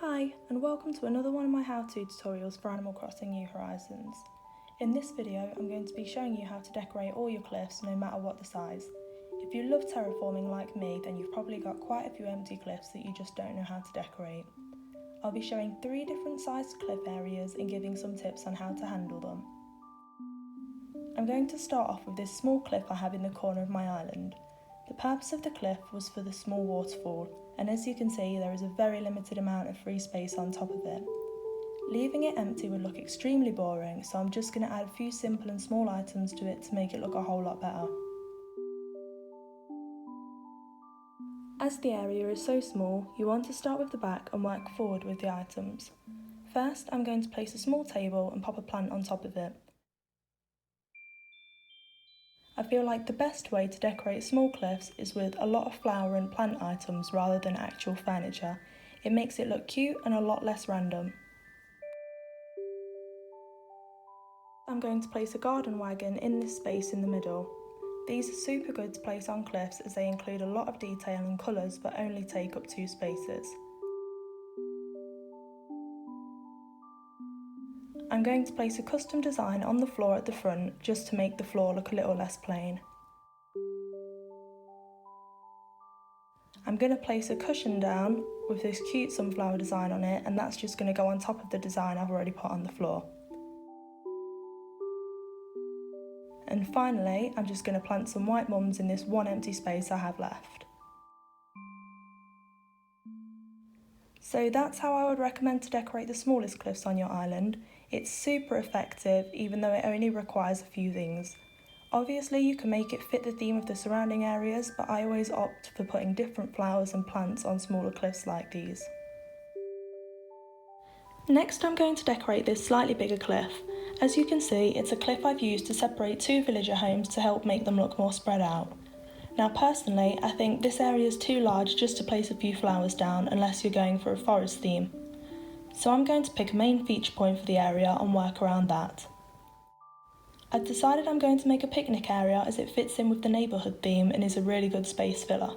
Hi, and welcome to another one of my how-to tutorials for Animal Crossing New Horizons. In this video, I'm going to be showing you how to decorate all your cliffs no matter what the size. If you love terraforming like me, then you've probably got quite a few empty cliffs that you just don't know how to decorate. I'll be showing 3 different sized cliff areas and giving some tips on how to handle them. I'm going to start off with this small cliff I have in the corner of my island. The purpose of the cliff was for the small waterfall, and as you can see there is a very limited amount of free space on top of it. Leaving it empty would look extremely boring, so I'm just going to add a few simple and small items to it to make it look a whole lot better. As the area is so small, you want to start with the back and work forward with the items. First, I'm going to place a small table and pop a plant on top of it. I feel like the best way to decorate small cliffs is with a lot of flower and plant items rather than actual furniture. It makes it look cute and a lot less random. I'm going to place a garden wagon in this space in the middle. These are super good to place on cliffs as they include a lot of detail and colours but only take up 2 spaces. I'm going to place a custom design on the floor at the front just to make the floor look a little less plain. I'm going to place a cushion down with this cute sunflower design on it, and that's just going to go on top of the design I've already put on the floor. And finally, I'm just going to plant some white mums in this one empty space I have left. So that's how I would recommend to decorate the smallest cliffs on your island. It's super effective, even though it only requires a few things. Obviously you can make it fit the theme of the surrounding areas, but I always opt for putting different flowers and plants on smaller cliffs like these. Next I'm going to decorate this slightly bigger cliff. As you can see, it's a cliff I've used to separate 2 villager homes to help make them look more spread out. Now personally, I think this area is too large just to place a few flowers down unless you're going for a forest theme. So I'm going to pick a main feature point for the area and work around that. I've decided I'm going to make a picnic area as it fits in with the neighbourhood theme and is a really good space filler.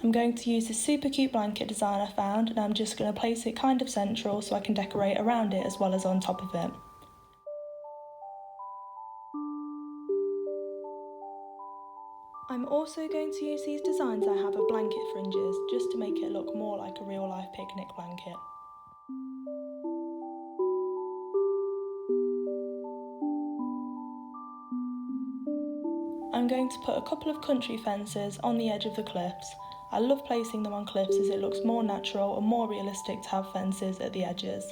I'm going to use this super cute blanket design I found, and I'm just going to place it kind of central so I can decorate around it as well as on top of it. I'm also going to use these designs I have of blanket fringes just to make it look more like a real life picnic blanket. I'm going to put a couple of country fences on the edge of the cliffs. I love placing them on cliffs as it looks more natural and more realistic to have fences at the edges.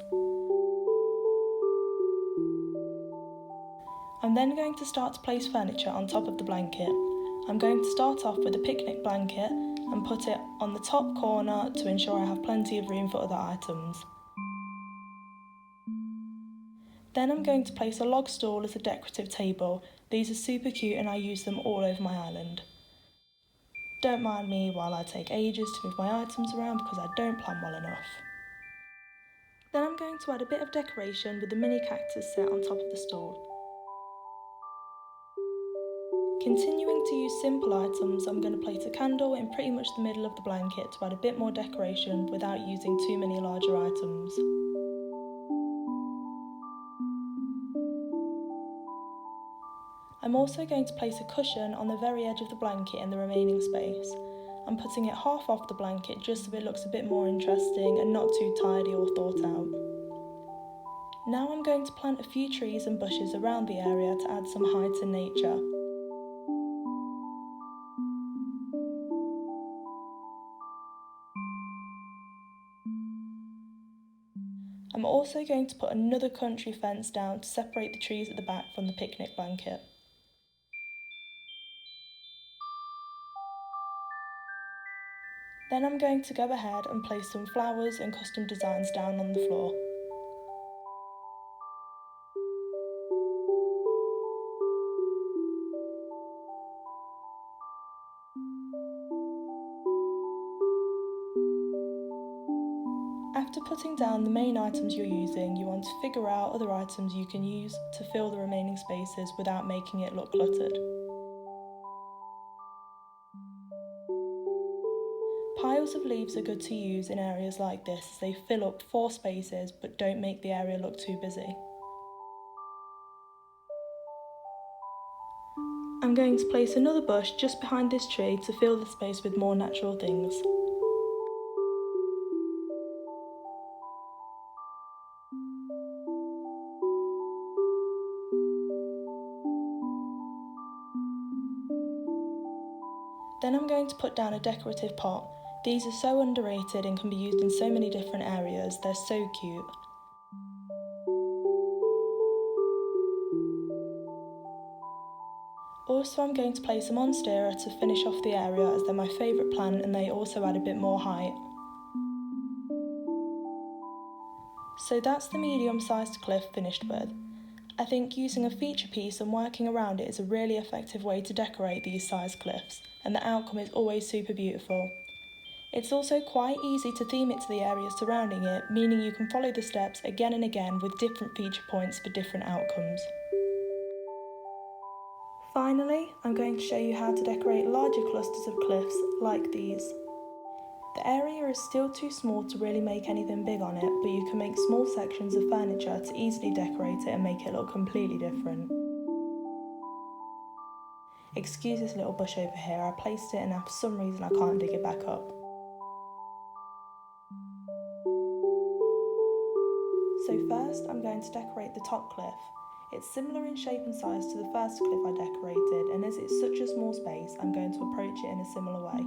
I'm then going to start to place furniture on top of the blanket. I'm going to start off with a picnic blanket and put it on the top corner to ensure I have plenty of room for other items. Then I'm going to place a log stool as a decorative table. These are super cute and I use them all over my island. Don't mind me while I take ages to move my items around because I don't plan well enough. Then I'm going to add a bit of decoration with the mini cactus set on top of the stool. Continuing to use simple items, I'm going to place a candle in pretty much the middle of the blanket to add a bit more decoration without using too many larger items. I'm also going to place a cushion on the very edge of the blanket in the remaining space. I'm putting it half off the blanket just so it looks a bit more interesting and not too tidy or thought out. Now I'm going to plant a few trees and bushes around the area to add some height and nature. I'm also going to put another country fence down to separate the trees at the back from the picnic blanket. Then I'm going to go ahead and place some flowers and custom designs down on the floor. After putting down the main items you're using, you want to figure out other items you can use to fill the remaining spaces without making it look cluttered. Piles of leaves are good to use in areas like this as they fill up 4 spaces but don't make the area look too busy. I'm going to place another bush just behind this tree to fill the space with more natural things. Then I'm going to put down a decorative pot. These are so underrated and can be used in so many different areas, they're so cute. Also, I'm going to place a monstera to finish off the area as they're my favourite plant and they also add a bit more height. So that's the medium-sized cliff finished with. I think using a feature piece and working around it is a really effective way to decorate these size cliffs, and the outcome is always super beautiful. It's also quite easy to theme it to the area surrounding it, meaning you can follow the steps again and again with different feature points for different outcomes. Finally, I'm going to show you how to decorate larger clusters of cliffs like these. The area is still too small to really make anything big on it, but you can make small sections of furniture to easily decorate it and make it look completely different. Excuse this little bush over here, I placed it and for some reason I can't dig it back up. So first I'm going to decorate the top cliff. It's similar in shape and size to the first cliff I decorated, and as it's such a small space, I'm going to approach it in a similar way.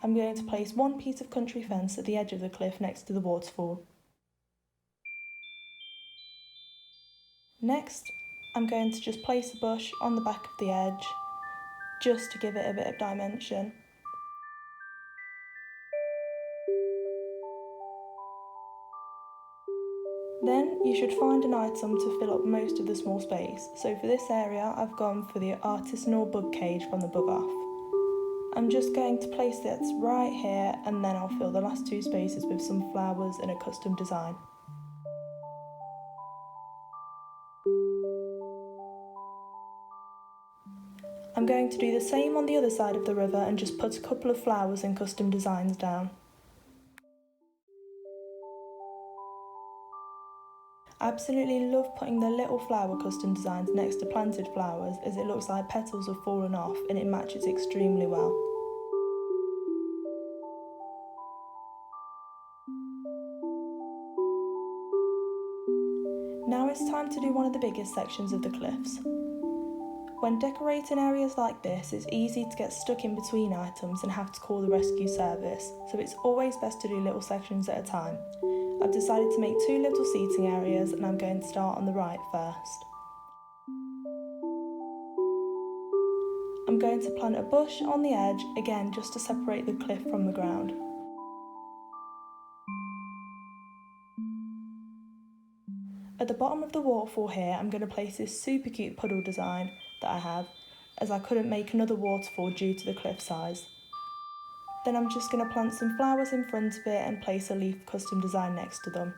I'm going to place one piece of country fence at the edge of the cliff next to the waterfall. Next, I'm going to just place a bush on the back of the edge, just to give it a bit of dimension. Then you should find an item to fill up most of the small space. So for this area, I've gone for the artisanal bug cage from the Bug Off. I'm just going to place it right here, and then I'll fill the last 2 spaces with some flowers and a custom design. I'm going to do the same on the other side of the river and just put a couple of flowers and custom designs down. I absolutely love putting the little flower custom designs next to planted flowers as it looks like petals have fallen off and it matches extremely well. Now it's time to do one of the biggest sections of the cliffs. When decorating areas like this, it's easy to get stuck in between items and have to call the rescue service, so it's always best to do little sections at a time. I've decided to make 2 little seating areas and I'm going to start on the right first. I'm going to plant a bush on the edge, again just to separate the cliff from the ground. At the bottom of the waterfall here, I'm going to place this super cute puddle design that I have, as I couldn't make another waterfall due to the cliff size. Then I'm just going to plant some flowers in front of it and place a leaf custom design next to them.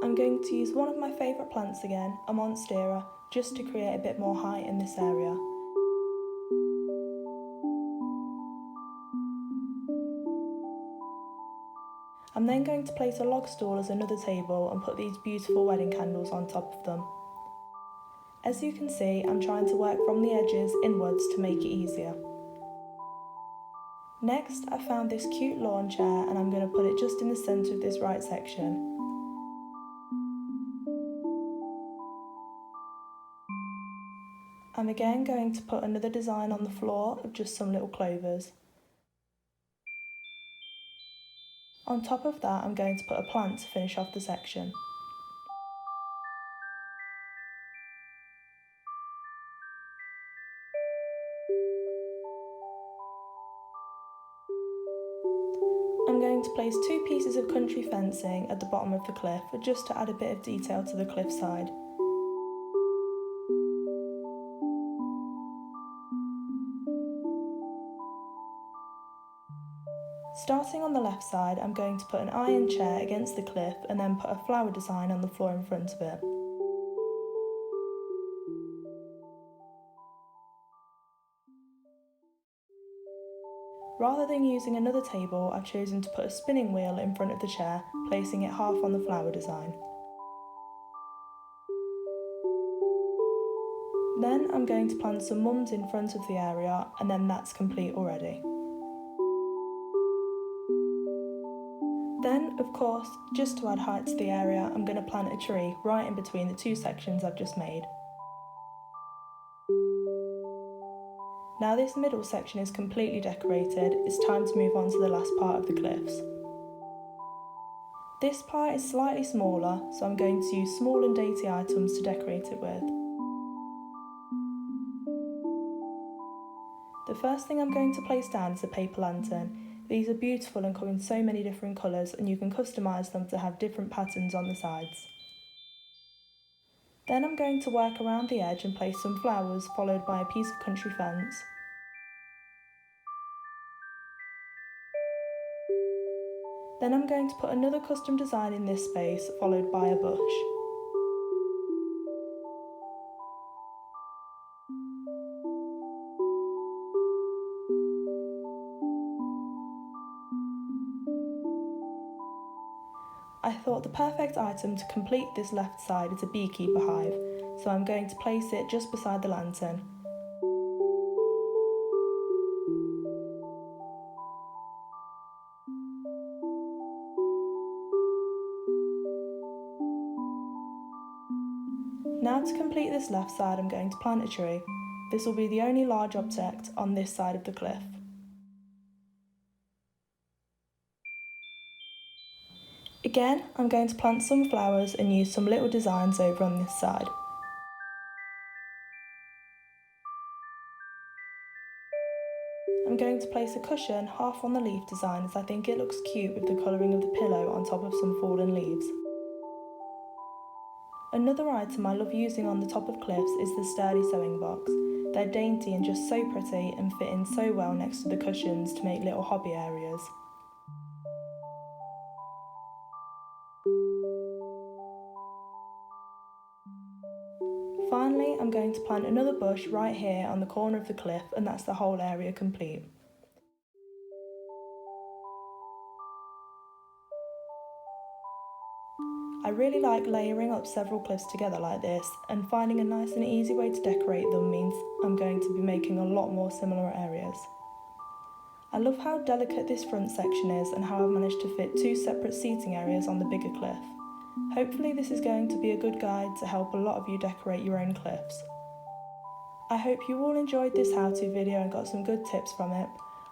I'm going to use one of my favourite plants again, a monstera, just to create a bit more height in this area. I'm then going to place a log stool as another table and put these beautiful wedding candles on top of them. As you can see, I'm trying to work from the edges inwards to make it easier. Next, I found this cute lawn chair and I'm going to put it just in the centre of this right section. I'm again going to put another design on the floor of just some little clovers. On top of that, I'm going to put a plant to finish off the section. I'm going to place 2 pieces of country fencing at the bottom of the cliff just to add a bit of detail to the cliffside. Starting on the left side, I'm going to put an iron chair against the cliff and then put a flower design on the floor in front of it. Rather than using another table, I've chosen to put a spinning wheel in front of the chair, placing it half on the flower design. Then I'm going to plant some mums in front of the area, and then that's complete already. Then, of course, just to add height to the area, I'm going to plant a tree right in between the two sections I've just made. Now this middle section is completely decorated, it's time to move on to the last part of the cliffs. This part is slightly smaller, so I'm going to use small and dainty items to decorate it with. The first thing I'm going to place down is a paper lantern. These are beautiful and come in so many different colours, and you can customise them to have different patterns on the sides. Then I'm going to work around the edge and place some flowers, followed by a piece of country fence. Then I'm going to put another custom design in this space, followed by a bush. I thought the perfect item to complete this left side is a beekeeper hive, so I'm going to place it just beside the lantern. Now to complete this left side, I'm going to plant a tree. This will be the only large object on this side of the cliff. Again, I'm going to plant some flowers and use some little designs over on this side. I'm going to place a cushion half on the leaf design as I think it looks cute with the colouring of the pillow on top of some fallen leaves. Another item I love using on the top of cliffs is the sturdy sewing box. They're dainty and just so pretty and fit in so well next to the cushions to make little hobby areas. Finally, I'm going to plant another bush right here on the corner of the cliff, and that's the whole area complete. I really like layering up several cliffs together like this, and finding a nice and easy way to decorate them means I'm going to be making a lot more similar areas. I love how delicate this front section is and how I've managed to fit two separate seating areas on the bigger cliff. Hopefully this is going to be a good guide to help a lot of you decorate your own cliffs. I hope you all enjoyed this how-to video and got some good tips from it.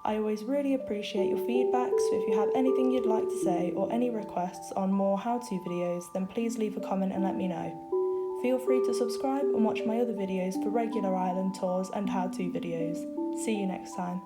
I always really appreciate your feedback, so if you have anything you'd like to say or any requests on more how-to videos, then please leave a comment and let me know. Feel free to subscribe and watch my other videos for regular island tours and how-to videos. See you next time.